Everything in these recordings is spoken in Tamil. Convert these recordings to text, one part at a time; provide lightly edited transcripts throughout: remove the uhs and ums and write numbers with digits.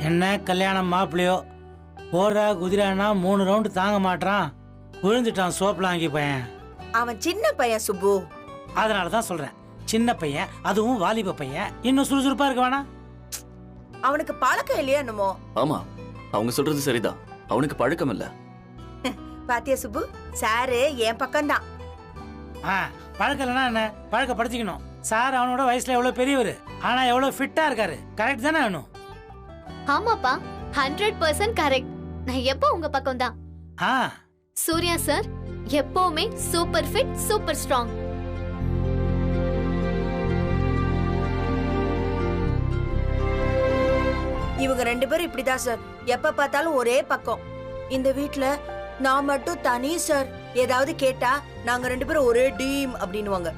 என்ன கல்யாணம் மாப்பிள்ளையோ ஓடுறா குதிரானா 3 ரவுண்டு தாங்க மாட்டான், விழுந்துட்டான் சோப்பில் வாங்கி பையன். அவன் சின்ன பையன் சுப்பு. அதனால தான் சொல்றேன், சின்ன பையன், அதுவும் வாலிப பையன், இன்னும் சுறுசுறுப்பா இருக்க வேணா. அவனுக்கு பழக்கம் இல்லையா என்னமோ? ஆமா, அவங்க சொல்றது சரிதான், அவனுக்கு பழக்கம் இல்ல. பாத்தியா சுப்பு, சாரு என் பக்கம்தான். பழக்கம் இல்லைன்னா என்ன, பழக்கப்படுத்திக்கணும். சார் அவனோட வயசுல எவ்வளவு பெரியவர், ஆனா எவ்வளவு ஃபிட்டா இருக்காரு. கரெக்ட் தானே வேணும்? ஆமாப்பா, 100% கரெக்ட். நான் எப்போ உங்க பக்கம் தான். சூர்யா சார் எப்பவுமே சூப்பர் ஃபிட், சூப்பர் ஸ்ட்ராங். இவங்க 2 பேரும் இப்படிதான் சார், எப்ப பார்த்தாலும் ஒரே பக்கம். இந்த வீட்ல நான் மட்டும் தனி சார். ஏதாவது கேட்டா நாங்க 2 பேரும் ஒரே டீம் அப்படின்னுவாங்க.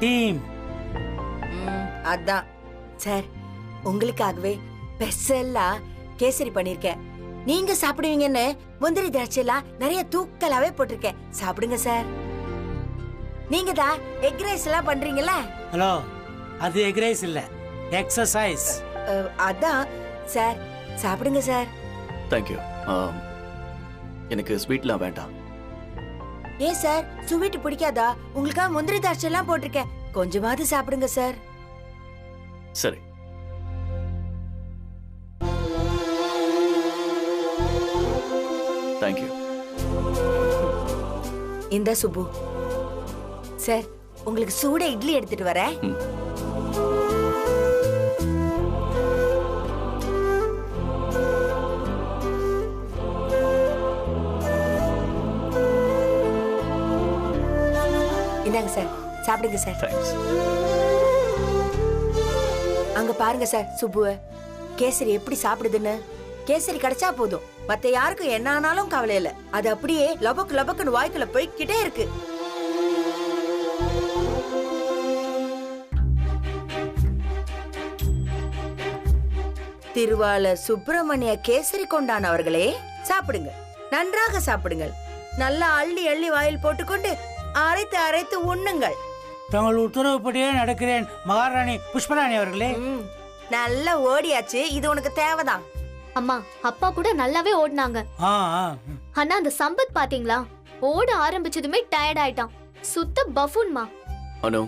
டீம்? அதான் சார், உங்களுக்காகவே ஸ்பெஷலா கேசரி பண்ணிருக்கேன். நீங்க சாப்பிடுவீங்கன்னு முந்திரி திராட்சை எல்லாம் நிறைய தூக்கலாவே போட்டிருக்கேன். சாப்பிடுங்க சார். நீங்க தான் எக் ரைஸ் எல்லாம் பண்றீங்கல்ல? ஹலோ, அது எக் ரைஸ் இல்ல, எக்ஸசைஸ். அதான் சார், சாப்பிடுங்க சார். தேங்க்யூ. எனக்கு ஸ்வீட்லாம் வேண்டாம். ஏன் சார், ஸ்வீட் பிடிக்காதா? உங்களுக்காக முந்திரி திராட்சை எல்லாம் போட்டிருக்கேன், கொஞ்சமாவது சாப்பிடுங்க சார். சரி. தேங்க்யூ. இந்த சுப்பு சார், உங்களுக்கு சூட இட்லி எடுத்துட்டு வரேன். இந்தாங்க சார், சாப்பிடுங்க சார். தேங்க்ஸ். அங்க பாருங்க சார் சுப்புவ, கேசரி எப்படி சாப்பிடுதுன்னு. கேசரி கிடைச்சா போதும், மத்த யாருக்கும் என்ன ஆனாலும் கவலை இல்ல. அது அப்படியே லபக்கு லபக்குன்னு வாய்க்குள்ள போய்கிட்டே இருக்கு. திருவாளர் சுப்பிரமணிய கேசரி கொண்டான் அவர்களே, சாப்பிடுங்க, நன்றாக சாப்பிடுங்கள். நல்லா அள்ளி அள்ளி வாயில் போட்டுக்கொண்டு அரைத்து அரைத்து உண்ணுங்கள். தங்கள் உத்தரவுப்படியே நடக்கிறேன் மகாராணி புஷ்பராணி அவர்களே. நல்லா ஓடியாச்சு, இது உனக்கு தேவைதான். அம்மா, அப்பா கூட நல்லாவே ஓடினாங்க. ஆனா அந்த சம்பத் பாத்தீங்களா, ஓட ஆரம்பிச்சதுமே டயர்ட் ஆயிட்டான். சுத்த பஃபூன்மா. அனு,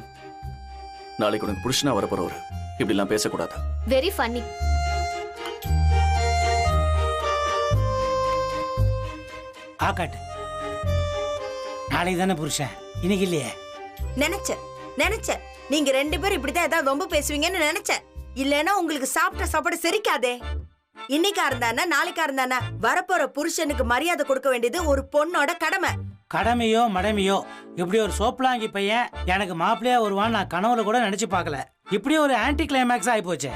நாளைக்கு உனக்கு புருஷனா வரப்போறவரு, இப்படி எல்லாம் பேசக்கூடாது. Very funny. ஆகாட்டு, நாளைக்கு தானே புருஷன், இன்னைக்கு இல்லையே. நினைச்ச நீங்க 2 பேரும் இப்படிதான் ஏதாவது ரொம்ப பேசுவீங்கன்னு நினைச்சேன். இல்லன்னா உங்களுக்கு சாப்பிட்ட சாப்பாடு செரிக்காதே. இன்னைக்கா இருந்தானா நாளைக்கா இருந்தானா வரப்போற புருஷனுக்கு மரியாதை கொடுக்க வேண்டியது ஒரு பொண்ணோட கடமை. கடமையோ மடமையோ, இப்படி ஒரு சோப்லாங்கி பையன் எனக்கு மாப்பிள்ளையா வருவான்னு நான் கனவுல கூட நினைச்சு பார்க்கல. இப்படி ஒரு ஆன்டி கிளைமேக்ஸ் ஆகி போச்சு.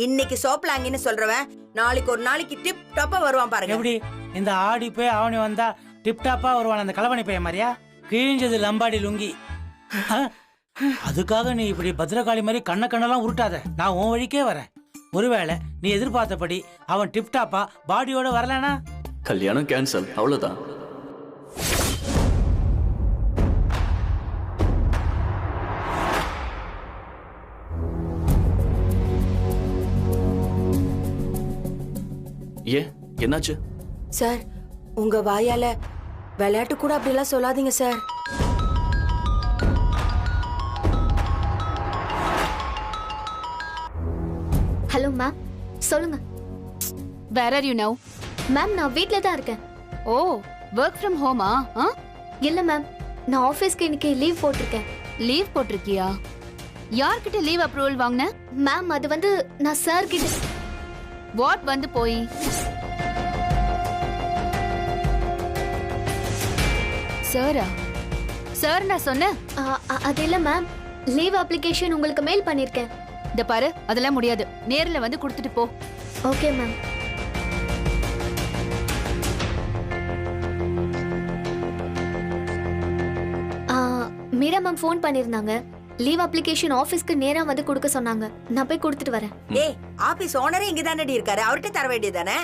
இன்னைக்கு சோப்லாங்கின்னு சொல்றவன் நாளைக்கு ஒரு நாளைக்கு டிப் டாப்பா வருவான் பாருங்க. எப்படி இந்த ஆடி போய் ஆவணி வந்தா டிப் டாப்பா வருவான் அந்த கலவணி பையன் மாதிரியா? கிழிஞ்சது லம்பாடி லுங்கி. அதுக்காக நீ இப்படி பத்ரகாளி மாதிரி கண்ணெல்லாம் உருட்டாத. நான் உன் வழிக்கே வரேன். ஒருவேளை நீ எதிர்பார்த்தபடி அவன் டிப்டாப்பா பாடியோட வரலனா கல்யாணம் கேன்சல், அவ்வளவுதான். ஏ, என்னாச்சு சார்? உங்க வாயால விளையாட்டு கூட அப்படிலாம் சொல்லாதீங்க சார். ஹலோ மேம், சொல்லுங்க. Where are you now? Ma'am, நான் வீட்ல தான் இருக்கேன். ஓ, work from home ஆ? இல்ல மேம், நான் ஆபீஸ்க்கு இன்னைக்கு லீவ் போட்டிருக்கேன். லீவ் போட்டிருக்கியா? யார்கிட்ட லீவ் அப்ரூவல் வாங்குன? மேம், அது வந்து நான் சார் கிட்ட. வாட் வந்து போய்? சாரா? சார் நான் சொன்னேன். அது இல்ல மேம், லீவ் அப்ளிகேஷன் உங்களுக்கு மெயில் பண்ணிருக்கேன். இந்த பாரு, அதெல்லாம் முடியாது, நேர்ல வந்து கொடுத்துட்டு போ. Okay ma'am. Meera ma'am phone பண்ணிருந்தாங்க. லீவ் அப்ளிகேஷன் ஆபீஸ்க்கு நேரா வந்து கொடுக்க சொன்னாங்க. நான் போய் கொடுத்துட்டு வரேன். ஏய், ஆபீஸ் ஓனரே இங்க தானடி இருக்காரு, அவர்கிட்ட தர வேண்டியதானே?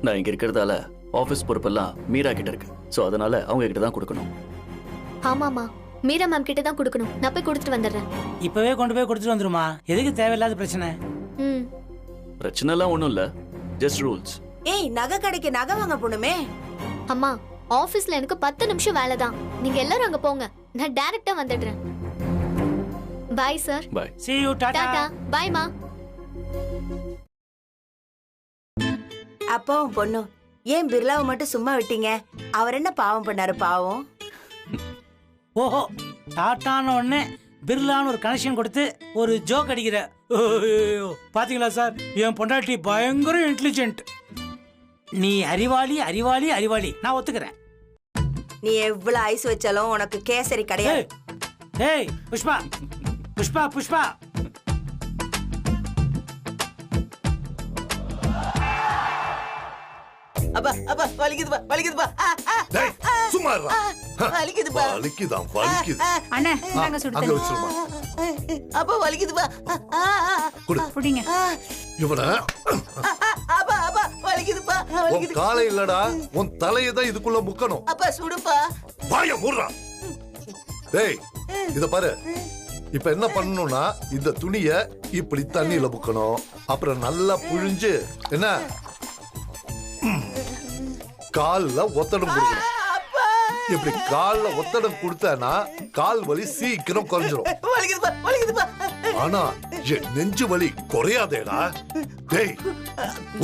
நான் இங்க இருக்கிறதால ஆபீஸ் பொறுப்பெல்லாம் மீரா கிட்ட இருக்கு. சோ அதனால அவங்க கிட்ட தான் கொடுக்கணும். ஆமாமா, மீரா மேம் கிட்ட தான் கொடுக்கணும். நான் போய் கொடுத்துட்டு வந்துடுறேன். இப்பவே கொண்டு போய் கொடுத்துட்டு வந்துருமா? எதுக்கு தேவையில்லாத பிரச்சனை? ம். பிரச்சனை எல்லாம் ஒண்ணும் இல்ல, ஜஸ்ட் ரூல்ஸ். ஏய், நகை கடைக்கு நகை வாங்க போணுமே. அம்மா, ஆபீஸ்ல எனக்கு 10 நிமிஷம் வேலை தான். நீங்க எல்லாரும் அங்க போங்க, நான் டைரக்டா வந்துடுறேன். Bye sir. Bye. See you, tata. Tata. Bye மா. அப்பாவும் பொண்ணும் ஏன் பிர்லாவை மட்டும் சும்மா விட்டீங்க? அவர் என்ன பாவம் பண்ணாரு? பாவம். ஓஹோ, டாட்டான உடனே பிர்லான்னு ஒரு கனெக்ஷன் கொடுத்து ஒரு ஜோக் அடிக்கிற. ஐயோ, பாத்தீங்களா சார், என் பொண்டாட்டி பயங்கர இன்டெலிஜென்ட். நீ அறிவாளி அறிவாளி அறிவாளி, நான் ஒத்துக்கிறேன். நீ எவ்வளவு ஐஸ் வச்சாலும் உனக்கு கேசரி கிடையாது. ஏய் புஷ்பா, புஷ்பா புஷ்பா. அப்பா அப்பா வலிக்குதுப்பா, வலிக்குதுப்பா. டேய் சும்மா இருடா. வலிக்குதுப்பா. வலிக்குதா வலிக்குது. அண்ணே நாங்க சுடு அங்க தண்ணி. வச்சிருமா. அப்பா வலிக்குதுப்பா. குடு. புடிங்க. இவன அப்பா அப்பா வலிக்குதுப்பா, உன் வலிக்குது. காலை இல்லடா, உன் தலையை தான் இதுக்குள்ள முக்கணும். அப்பா சுடுப்பா. வாய மூடுறா. டேய் இத பாரு, இப்ப என்ன பண்ணணும்னா இந்த துணிய இப்படி தண்ணியில முக்கணும். அப்புறம் நல்லா புழிஞ்சு என்ன கால்ல ஒத்தடம் கொடுக்கணும். இப்படி கால்ல ஒத்தடம் கொடுத்தனா கால் வலி சீக்கிரம் குறைஞ்சிரும். வலிக்குதுப்பா, வலிக்குதுப்பா. ஆனா என் நெஞ்சு வலி குறையாதேடா. டேய்,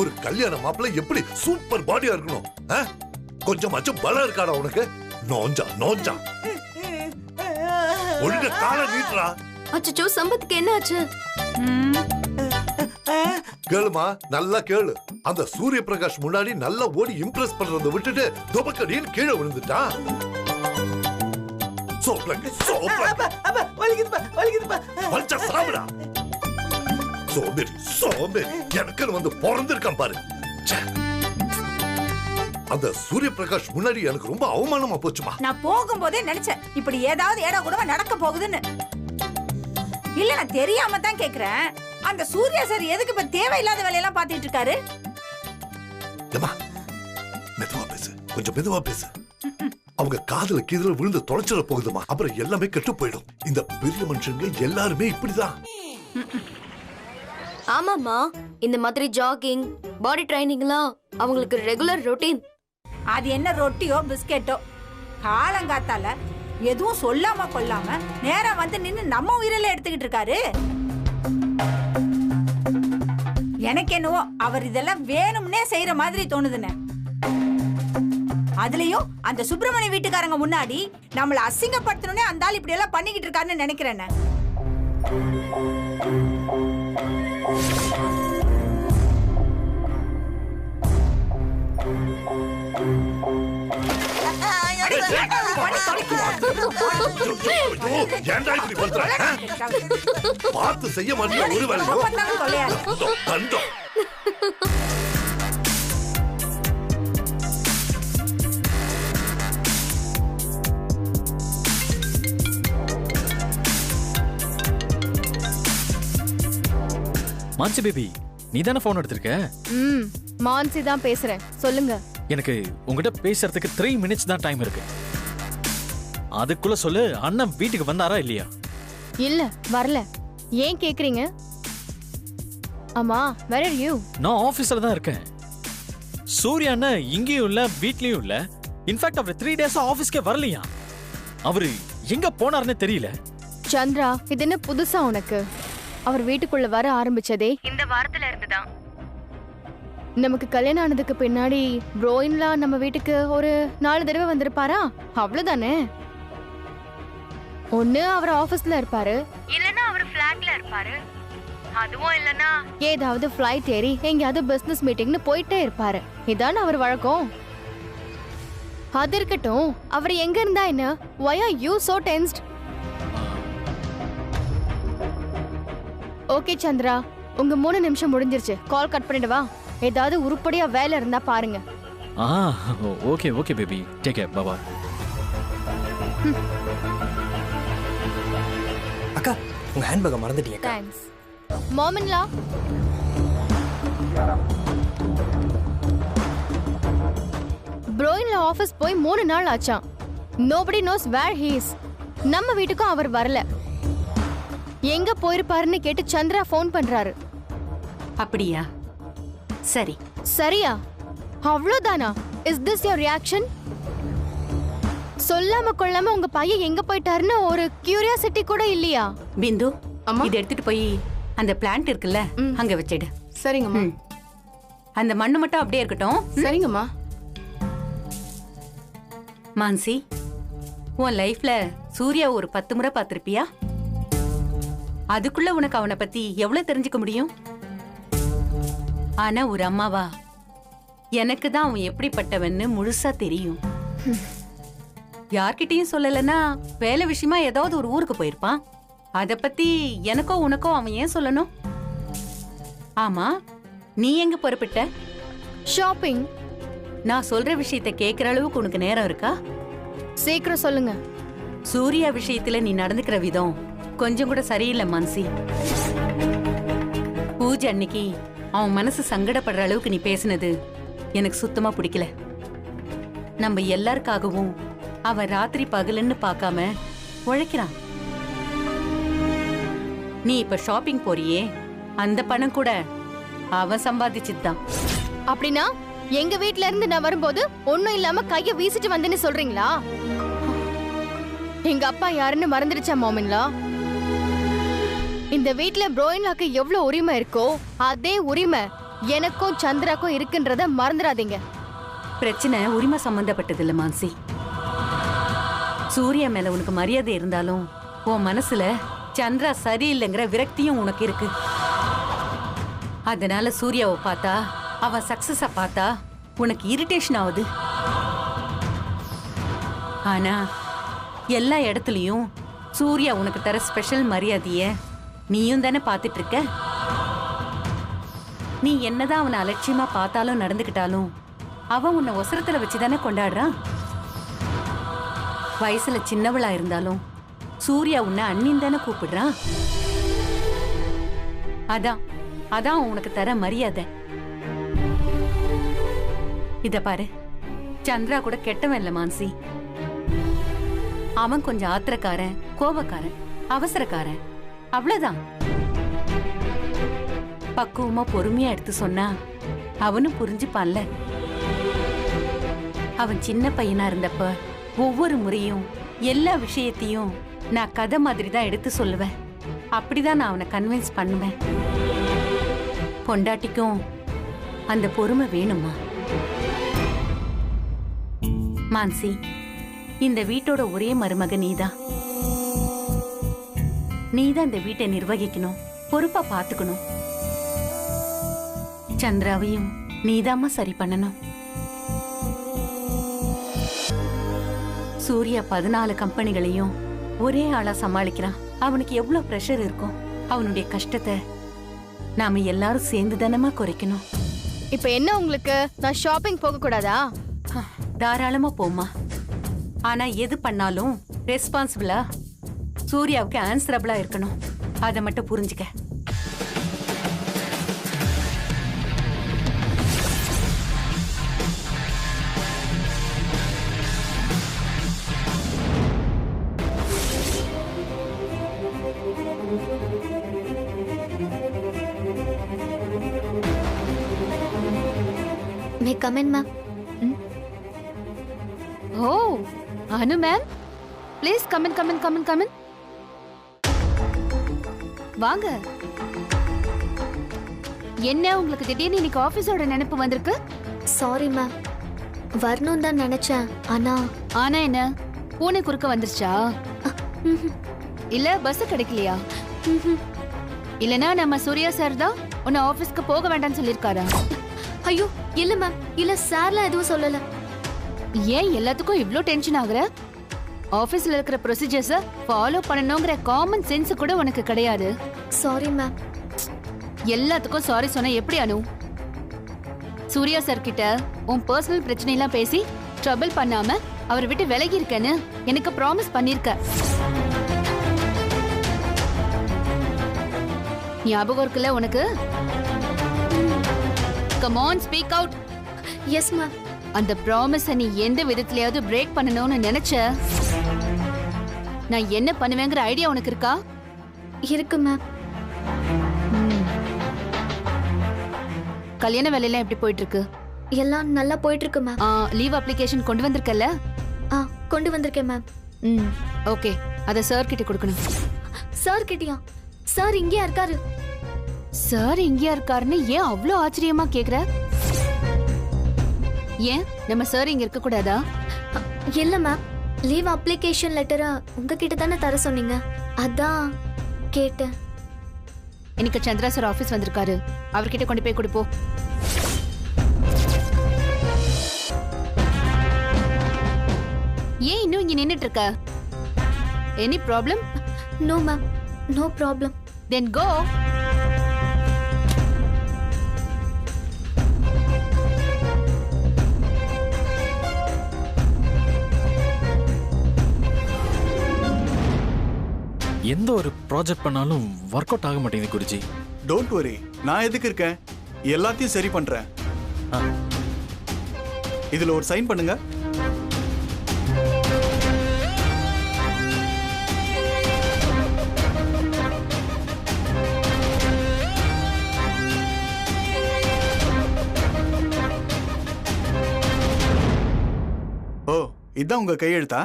ஒரு கல்யாண மாப்பிள்ளை எப்படி சூப்பர் பாடியா இருக்கணும்? கொஞ்சமாச்சும் பலம் இருக்காடா உனக்கு? நோஞ்சா நோஞ்சா ஒழுங்க காலை நீட்டுறா. அச்சச்சோ, சம்பத்துக்கு என்ன ஆச்சு? கேளுமா, நல்லா கேளு. அந்த சூரிய பிரகாஷ் முன்னாடி நல்லா ஓடி இம்ப்ரெஸ் பண்றதை விட்டுட்டு துபக்கடின்னு கீழே விழுந்துட்டான். சோப்லங்க சோப்லங்க அப்பா வலிக்குதுப்பா, வலிக்குதுப்பா. வலிச்சா சாப்பிடா. சோம்பேறி சோம்பேறி, எனக்கு வந்து பிறந்திருக்கான் பாரு. ச்சே. அந்த சூரிய பிரகாஷ் முன்னாடி எனக்கு ரொம்ப அவமானமா போச்சுமா. நான் போகும்போதே நினைச்சேன் இப்படி ஏதாவது ஏடா கூடவா நடக்க போகுதுன்னு. இல்ல நான் தெரியாம தான் கேக்குறேன். அந்த சூர்யா சார் எதுக்கு இப்ப தேவையில்லாத வேலையெல்லாம் பாத்துட்டு இருக்காரு? ஏம்மா, மெதுவா பேசு, கொஞ்சம் மெதுவா பேசு. அவங்க காதுல கீதுல விழுந்து தொலைச்சிட போகுதுமா. அப்புறம் எல்லாமே கெட்டு போயிடும். இந்த பெரிய மனுஷங்க எல்லாருமே இப்படிதான். ஆமாமா, இந்த மாதிரி ஜாகிங், பாடி ட்ரைனிங்லாம் அவங்களுக்கு ரெகுலர் ரொட்டீன். அது என்ன ரொட்டியோ பிஸ்கெட்டோ, காலங்காத்தால எதுவும் சொல்லாம கொள்ளாம நேரா வந்து நின்னு நம்ம உயிரில எடுத்துக்கிட்டு இருக்காரு. எனக்கு என்னவோ அவர் இதெல்லாம் வேணும்னே செய்யற மாதிரி தோணுதுன்னு. அதுலயும் அந்த சுப்பிரமணிய வீட்டுக்காரங்க முன்னாடி நம்மள அசிங்கப்படுத்தணும்னே அந்த ஆள் இப்படி எல்லாம் பண்ணிக்கிட்டு இருக்காருன்னு நினைக்கிறேன். ஏன்டா இப்படி பண்ற? பார்த்து செய்ய மாட்டியா ஒரு வேலையும்? கண்டம். மான்சி பேபி, நீ தானே போன் எடுத்திருக்க? மான்சி தான் பேசுறேன், சொல்லுங்க. எனக்கு உங்ககிட்ட பேசுறதுக்கு 3 மினிட்ஸ் தான் டைம் இருக்கு. அதுக்குள்ள சொல்லு, அண்ணன் வீட்டுக்கு வந்தாரா இல்லையா? இல்ல, வரல. ஏன் கேக்குறீங்க? அம்மா, where are you? நான் ஆபீஸ்ல தான் இருக்கேன். சூர்யா அண்ணன் இங்கேயும் இல்ல, வீட்லயும் இல்ல. இன்ஃபேக்ட் அவர் 3 டேஸா ஆபீஸ்க்கே வரலையா. அவரு எங்க போனாருன்னு தெரியல. சந்திரா, இது என்ன புதுசா உனக்கு? அவர் வீட்டுக்குள்ள வர ஆரம்பிச்சதே இந்த வாரத்துல இருந்துதான். நமக்கு கல்யாணம் ஆனதுக்கு பின்னாடி ப்ரோயின்லாம் நம்ம வீட்டுக்கு ஒரு 4 தடவை வந்திருப்பாரா? அவ்வளவுதானே. ஒண்ணு அவர் ஆபீஸ்ல இருப்பாரு, இல்லனா அவர் ஃபிளாட்ல இருப்பாரு, அதுவும் இல்லனா ஏதாவது ஃளைட் ஏறி எங்கயாவது பிசினஸ் மீட்டிங்னு போயிட்டே இருப்பாரு. இதான அவர் வழக்கம். அது இருக்கட்டும், அவர் எங்க இருந்தா என்ன? Why are you so tensed? Okay Chandra, உங்க 3 நிமிஷம் முடிஞ்சிருச்சு. கால் கட் பண்ணிடவா? ஏதாவது உருப்படியா வேலை இருந்தா பாருங்க. Okay okay baby, take care, bye bye. அக்கா, உங்க ஹேண்ட்பேக்கை மறந்துட்டீங்க. தேங்க்ஸ். மாமன்லா, ப்ரோயின்ல ஆபீஸ் போய் 3 நாள் ஆச்சாம். nobody knows where he is. நம்ம வீட்டுக்கும் அவர் வரல. எங்க போயிருப்பாருன்னு கேட்டு சந்திரா ஃபோன் பண்றாரு. அப்படியா? சரி. சரியா? அவ்வளவுதானா? Is this your reaction? சொல்லாம கொள்ளாம உங்க பையன் எங்க போயிட்டாருன்னு ஒரு கியூரியாசிட்டி கூட இல்லையா? பிந்து, இதை எடுத்துட்டு போய் அந்த பிளான்ட் இருக்குல்ல அங்க வச்சிடு. சரிங்கம்மா. அந்த மண்ணு மட்டும் அப்படியே இருக்கட்டும். சரிங்கம்மா. மான்சி, உன் லைஃப்ல சூர்யா ஒரு 10 முறை பார்த்திருப்பியா? அதுக்குள்ள உனக்கு அவனை பத்தி எவ்வளவு தெரிஞ்சுக்க முடியும்? ஆனா ஒரு அம்மாவா எனக்கு தான் அவன் எப்படிப்பட்டவன்னு முழுசா தெரியும். யார்கிட்டயும் சொல்லலன்னா வேலை விஷயமா ஏதாவது ஒரு ஊருக்கு போயிருப்பான். அத பத்தி எனக்கோ உனக்கோ அவன் ஏன் சொல்லணும்? ஆமா, நீ எங்க புறப்பட்ட? ஷாப்பிங். நான் சொல்ற விஷயத்தை கேக்குற அளவுக்கு உனக்கு நேரம் இருக்கா? சீக்கிரம் சொல்லுங்க. சூர்யா விஷயத்துல நீ நடந்துக்கிற விதம் கொஞ்சம் கூட சரியில்லை மான்சி. பூஜை அன்னைக்கு அவன் மனசு சங்கடப்படுற அளவுக்கு நீ பேசினது எனக்கு சுத்தமா பிடிக்கல. நம்ம எல்லாருக்காகவும் அவன் ராத்திரி பகலுன்னு பார்க்காம உழைக்கிறான். நீ இப்ப ஷாப்பிங் போறியே, அந்த பணம் கூட அவன் சம்பாதிச்சுதான். அப்படின்னா எங்க வீட்ல இருந்து நான் வரும்போது ஒண்ணும் இல்லாம கைய வீசிட்டு வந்தேன்னு சொல்றீங்களா? எங்க அப்பா யாருன்னு மறந்துடுச்சா மாமின்லா? இந்த வீட்ல ப்ரோயின்லாக்கு எவ்வளவு உரிமை இருக்கோ அதே உரிமை எனக்கும் சந்திராக்கும் இருக்குன்றத மறந்துடாதீங்க. பிரச்சனை உரிமை சம்பந்தப்பட்டது இல்ல மான்சி. சூர்யா மேல உனக்கு மரியாதை இருந்தாலும் உன் மனசுல சந்திரா சரியில்லைங்கிற விரக்தியும் உனக்கு இருக்கு. அதனால சூர்யாவை பார்த்தா, அவன் சக்சஸ பார்த்தா உனக்கு இரிட்டேஷன் ஆகுது. ஆனா எல்லா இடத்துலயும் சூர்யா உனக்கு தர ஸ்பெஷல் மரியாதைய நீயும் தானே பார்த்துட்டு இருக்க. நீ என்னதான் அவனை அலட்சியமா பார்த்தாலும் நடந்துக்கிட்டாலும் அவன் உன்னை ஒசரத்துல வச்சுதானே கொண்டாடுறான். வயசுல சின்னவளா இருந்தாலும் சூர்யா உன்னை அண்ணின் தானே கூப்பிடுறான். அதான் உனக்கு தர மரியாதை. இத பாரு, சந்திரா கூட கெட்டவன் இல்ல மான்சி. அவன் கொஞ்சம் ஆத்திரக்காரன், கோபக்காரன், அவசரக்காரன், அவ்வளவுதான். பக்குவமா பொறுமையா எடுத்து சொன்னா அவனும் புரிஞ்சுப்பான்ல. அவன் சின்ன பையனா இருந்தப்ப ஒவ்வொரு முறையும் எல்லா விஷயத்தையும் நான் கதை மாதிரி தான் எடுத்து சொல்லுவேன். அப்படிதான் நான் அவனை கன்வின்ஸ் பண்ணுவேன். பொண்டாட்டிக்கும் அந்த பொறுமை வேணுமா? மான்சி, இந்த வீட்டோட ஒரே மருமக நீதான். நீதான் இந்த வீட்டை நிர்வகிக்கணும், பொறுப்பா பாத்துக்கணும். சந்திராவையும் நீதாம்மா சரி பண்ணணும். சூர்யா 14 கம்பெனிகளையும் ஒரே ஆளா சமாளிக்கிறான். அவனுக்கு எவ்வளவு பிரஷர் இருக்கும். அவனுடைய கஷ்டத்தை நாம எல்லாரும் சேர்ந்து தானமா குறைக்கணும். இப்ப என்ன உங்களுக்கு, நான் ஷாப்பிங் போக கூடாதா? தாராளமா போமா. ஆனா எது பண்ணாலும் ரெஸ்பான்சிபிளா சூர்யாவுக்கு ஆன்சரபிளா இருக்கணும். அதை மட்டும் புரிஞ்சுக்க. May come in ma'am. Oh, Anu ma'am, please come in, come in, come in, come in. வாங்க. என்ன உங்களுக்கு திடீர்னு இன்னைக்கு ஆபீஸோட நினைப்பு வந்திருக்கு? சாரி மேம், வரணும் தான் நினைச்சேன். ஆனா என்ன, பூனை குறுக்க வந்துருச்சா? இல்ல பஸ் கிடைக்கலையா? இல்லனா நம்ம சூர்யா சார் தான் உன்னை ஆபீஸ்க்கு போக வேண்டாம்னு சொல்லிருக்காரா? ஐயோ இல்ல மேம், இல்ல சார்லாம் எதுவும் சொல்லல. ஏன் எல்லாத்துக்கும் இவ்ளோ டென்ஷன் ஆகுற? ஆபீஸ்ல இருக்கிற ப்ரொசீஜர்ஸ ஃபாலோ பண்ணணும்ங்கற காமன் சென்ஸ் கூட உனக்கு கிடையாது. Sorry ma'am. எல்லாத்துக்கும் சாரி சொன்னா எப்படி அனு? சூர்யா சார் கிட்ட உன் பர்சனல் பிரச்சனை எல்லாம் பேசி ட்ரபிள் பண்ணாம அவர் விட்டு விலகி இருக்கேன்னு எனக்கு ப்ராமிஸ் பண்ணிருக்க. ஞாபகம் இருக்குல்ல உனக்கு? Come on, speak out. Yes ma'am. அந்த ப்ராமிஸை நீ எந்த விதத்திலயாவது பிரேக் பண்ணணும்னு நினைச்ச, நான் என்ன பண்ணுவேங்கிற ஐடியா உனக்கு இருக்கா? இருக்கு மேம். கல்யாண வேலையெல்லாம் எப்படி போயிட்டு இருக்கு? எல்லாம் நல்லா போயிட்டு இருக்கு மேம். லீவ் அப்ளிகேஷன் கொண்டு வந்திருக்கல்ல? கொண்டு வந்திருக்கேன் மேம். ஓகே, அத சார் கிட்ட கொடுக்கணும். சார் கிட்டயா? சார் இங்கேயா இருக்காரு? சார் இங்கேயா இருக்காருன்னு ஏன் அவ்வளோ ஆச்சரியமா கேக்குற? ஏன் நம்ம சார் இங்க இருக்க கூடாதா? இல்ல மேம், லீவ் அப்ளிகேஷன் லெட்டரா உங்ககிட்ட தானே தர சொன்னீங்க, அதான் கேட்டேன். இன்னைக்கு சந்திரா சார் ஆபீஸ் வந்திருக்காரு, அவர்கிட்ட கொண்டு போய் கொடுப்போ. ஏன் இன்னும் இங்க நின்னுட்டு இருக்க? Any problem? No ma'am, no problem. Then go. எந்த ஒரு ப்ராஜெக்ட் பண்ணாலும் ஒர்க் அவுட் ஆக மாட்டேங்குது குருஜி. டோன்ட் வரி, நான் எதுக்கு இருக்கேன், எல்லாத்தையும் சரி பண்றேன். இதுல ஒரு சைன் பண்ணுங்க. ஓ, இதான் உங்க கையெழுத்தா?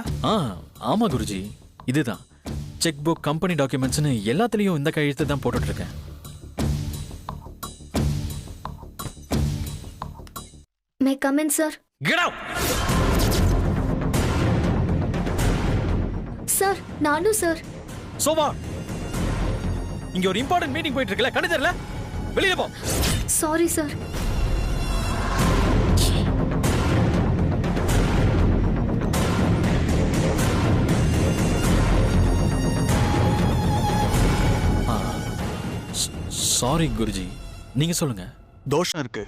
ஆமா குருஜி, இதுதான். செக் புக், கம்பெனி டாக்குமெண்ட்ஸ்னு எல்லாத்துலயும் இந்த கையெழுத்து தான் போட்டுட்டு இருக்கேன். மே கம் இன் சார்? Get out. சார், நானும் சார். சோவா, இங்க ஒரு இம்பார்ட்டன்ட் மீட்டிங் போயிட்டு இருக்குல, கண்ணு தெரியல, வெளியே போ. Sorry sir. சாரி குருஜி, நீங்க சொல்லுங்க. தோஷம் இருக்கு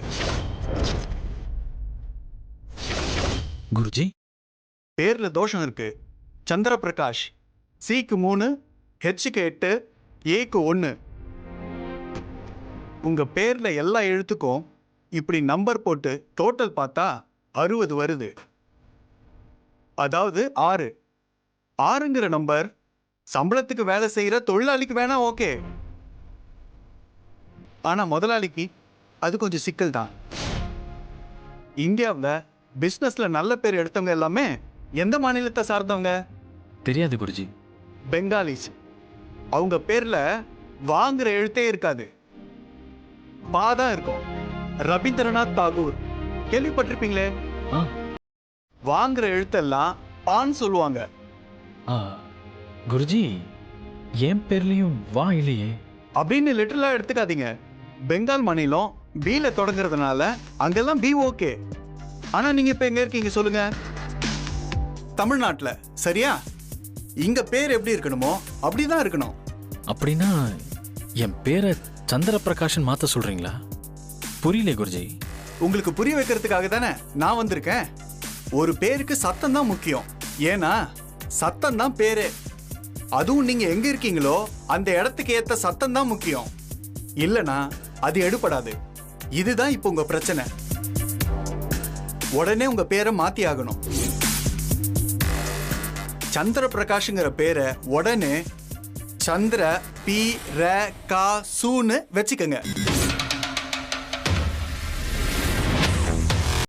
குருஜி. பேர்ல தோஷம் இருக்கு. சந்திர பிரகாஷ். சிக்கு 3, ஹெச்சுக்கு 8, ஏக்கு 1. உங்க பேர்ல எல்லா எழுத்துக்கும் இப்படி நம்பர் போட்டு டோட்டல் பார்த்தா 60 வருது. அதாவது 6. 6ங்கிற நம்பர் சம்பளத்துக்கு வேலை செய்யற தொழிலாளிக்கு வேணா ஓகே, ஆனா முதலாளிக்கு அது கொஞ்சம் சிக்கல் தான். இந்தியாவில் பிசினஸ்ல நல்ல பேர் எடுத்தவங்க எல்லாமே எந்த மாநிலத்தை சார்ந்தவங்க? தெரியாது குருஜி. பெங்காலிஸ். அவங்க பேர்ல வாங்குற எழுத்தே இருக்காது, பாதான் இருக்கும். ரவீந்திரநாத் தாகூர் கேள்விப்பட்டிருப்பீங்களே, வாங்குற எழுத்தெல்லாம் பான்னு சொல்லுவாங்க. குருஜி, என் பேர்லயும் வா இல்லையே அப்படின்னு லிட்டரலா எடுத்துக்காதீங்க. பெங்கால் மாநிலம் பீல தொடங்குறதுனால அங்கெல்லாம் பி ஓகே. ஆனா நீங்க இப்ப எங்க இருக்கீங்க சொல்லுங்க? தமிழ்நாட்டுல, சரியா? இங்க பேர் எப்படி இருக்கணுமோ அப்படிதான் இருக்கணும். அப்படின்னா என் பேரை சந்திர பிரகாஷன் மாத்த சொல்றீங்களா? புரியல குருஜி. உங்களுக்கு புரிய வைக்கிறதுக்காக தானே நான் வந்திருக்கேன். ஒரு பேருக்கு சத்தம் தான் முக்கியம், ஏன்னா சத்தம் தான் பேரு. அதுவும் நீங்க எங்க இருக்கீங்களோ அந்த இடத்துக்கு ஏத்த சத்தம் தான் முக்கியம், இல்லனா அது எடுபடாது. இதுதான் இப்போ உங்க பிரச்சனை. உடனே உங்க பேரை மாத்தி ஆகணும். சந்திர பிரகாஷ்ங்கிற பேரை உடனே சந்திர பி ர கா சூன்னு வச்சுக்கங்க.